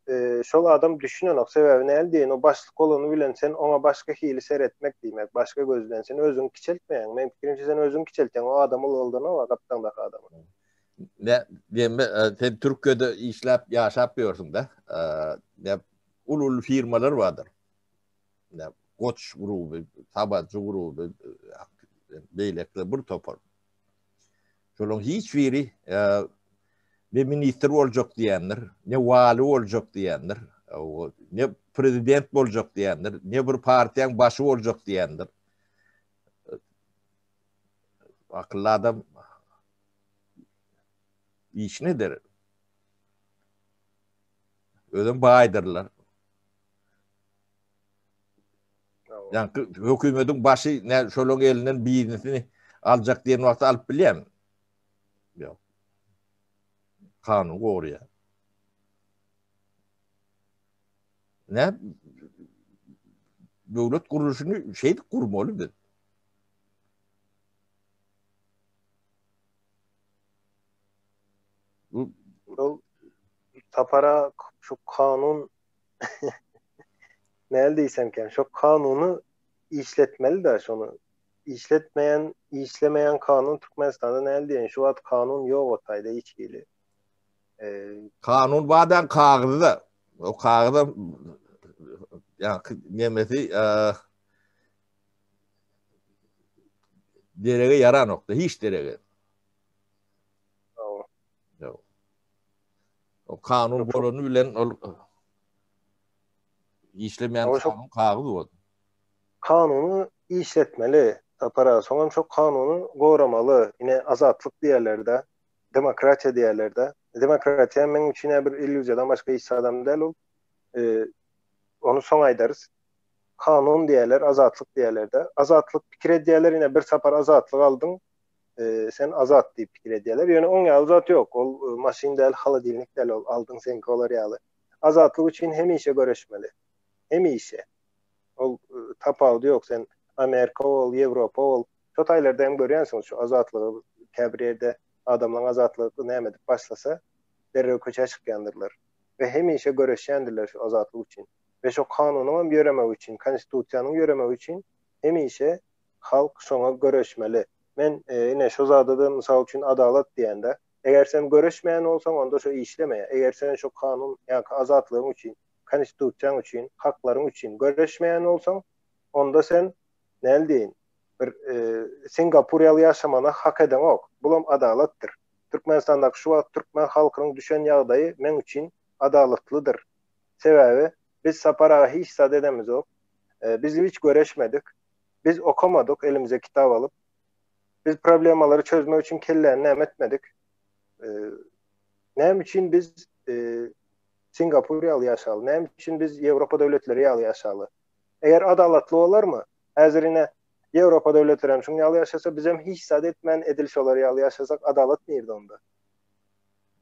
şol adam düşünen sebebini elde diyen o başlık olanı bilen sen ona başka hili seyretmek demek, başka gözden sen özün kiçeltmeyen. Men fikrimce sen özün kiçelten o adamı olduğuna var kaptandaki adamı. Ne diyeyim sen Türkiye'de işlep yaşapıyorsun da ne ulul firmalar vardır. Ne Koç grubu, Sabahçı grubu beylekle bir topar. Şolun hiçbiri ne minister olacak diyenler, ne vali olacak diyenler, ne prezident olacak diyenler, ne bir partiyen başı olacak diyenler. Akıllı adam iş nedir? Ödün bağıdırlar. Yani hükümetin başı ne şolun elinden birisini alacak diyen vakti alıp bileyim. Yok. Kanun oraya. Ne? Devlet kuruluşunu kurmalıdır. Bu Tapara şu kanun neredeysem şu kanunu işletmeli de şunu işlemeyen kanun Türkmenistan'da ne diyen şu at kanun yok otayda hiç geli. kanun bazen kağıdı da o kağıda yani nemesi derege yara nokta. Hiç derege. O kanun bolonu bilen işlemeyen kanun kağıdı o. Kanunu işletmeli. Tapara sonra çok kanunu korumalı. Yine azatlık diğerlerde, demokrasiya diğerlerde. Demokrasiya men için bir illüzyadan başka iş adam değil ol. Onu son aydarız. Kanun diğerler, azatlık diğerlerde. Azatlık fikir diğerler yine bir sapar azatlık aldın. Sen azat deyip fikir ediyorlar. Yani on ya azat yok. Ol maşin değil, halı dilnik değil ol. Aldın sen kolar yağlı. Azatlık için hem işe görüşmeli. Hem işe. Ol tapavdı yok sen Amerika ol, Avrupa ol. Şu taylarda hem görüyorsunuz şu azatlığı Kebriyede adamların azatlığı ne edip başlasa derrev köçe çıkıyandırlar. Ve hem işe görüşendirler şu azatlık için. Ve şu kanunun göremev için, konstitusiyanın göremev için hem işe halk şuna görüşmeli. Men yine şu zadadı misal için adalet diyende eğer sen görüşmeyen olsan onda şu işlemeye. Eğer sen şu kanun yani azatlığın için, konstitusiyan için, hakların için görüşmeyen olsan onda sen ne deyin? Bir Singapuryalı yaşamana hak eden ok. Bulam adalettir. Türkmenistan'daki şu an Türkmen halkının düşen yağdayı men için adaletlidir. Sebebi biz sapara hiç sad edemiz ok. Biz hiç görüşmedik. Biz okumadık elimize kitap alıp. Biz problemaları çözmek için kellerini emetmedik. Ne için biz Singapur'u yaşalı? Ne için biz Avrupa devletleri yaşalı? Eğer adaletli olar mı? Hazırine Avrupa devletleri için yalı yaşasa bizim hiç sad etmen ediliş olar yalı yaşasak adalet nerede onda?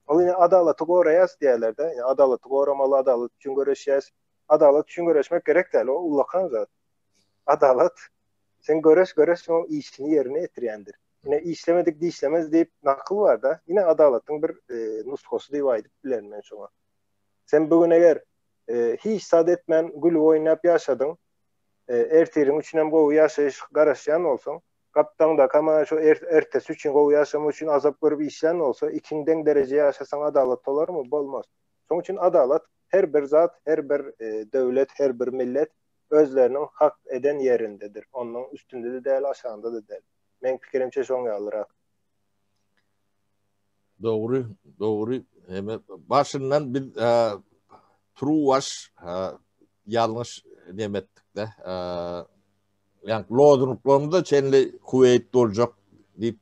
O yine adaleti koruyas diyorlar da. Yani adaleti korumalı, adalet için görüşeceğiz. Adalet için görüşmek gerek değil. O ulakan zaten. Adalet sen görüş o işini yerine getiriyendir. Yine işlemedik de işlemez deyip nakıl var da yine adaletin bir nuskosu diye edip bilerim ben şuna. Sen bugün eğer hiç sad etmen gül oynayıp yaşadın erterin içinden bu yaşayış karışayan olsun kaptan da kama şu ertesi için o yaşam için azap görüp işleyen olsa ikinden dereceye yaşasan adalet olur mu? Olmaz. Onun için adalet her bir zat, her bir devlet, her bir millet özlerinin hak eden yerindedir. Onun üstünde de değil, aşağında da değil. Men fikrimçe şoňa alyrak. Doğru, doğru. Hemen başından bir truvaş yanlış demettik de yani lodunluklarında çenli kuvvetli olacak deyip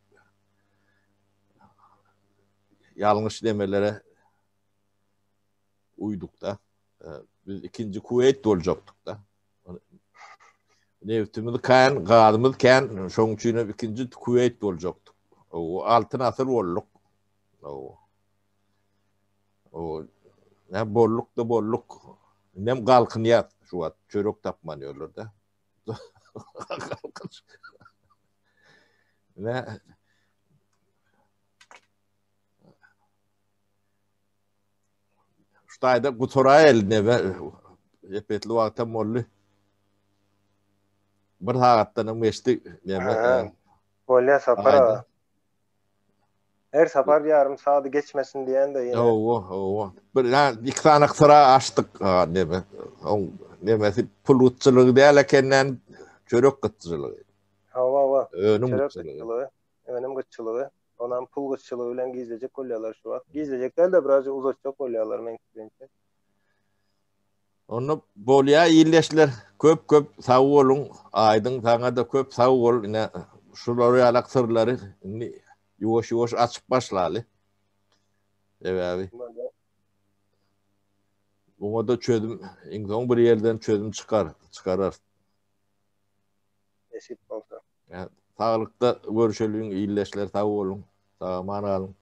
yanlış demelere uyduk da biz ikinci kuvvetli olacaktık da neftimizde kan, gazımız kan, şoň üçin ikinci kuvvetli olacaktık. O altın asır olduk. O ne bolluk da bolluk. Nem galkıniyat şu at çörek tapmanıyorlar da. Ne şuýda gutura eline we epetli wagtam boldy. Bir sagatdan geçti näme Bolya sapar Aynen. ha. Her sapar yarım saat geçmesin diyen de yine. Oo. Bir iki tane sıra açtık näme. Nämesi pul utçylygy däl ekenden çörek gıtçylygy. Hava. Önüm Çörek gıtçylygy. gıççılığı, önüm gıççılığı. Ondan pul gıççılığı bilen gizleyecek kolyalar şu an. Gizleyecekler de birazcık uzatacak kolyalar menkibince. Onu bolya iyleşler. Köp sağ olun. Aydın sana da köp sağ ol. Ine şurary alak sırlary yuwaş açıp başlaly. Evet abi. Buna da çözüm, insan bir yerden çözüm çıkarar. Esit olsa. Yani sağlıkta görüşelim, iyileşler, sağ olun, sağ olun.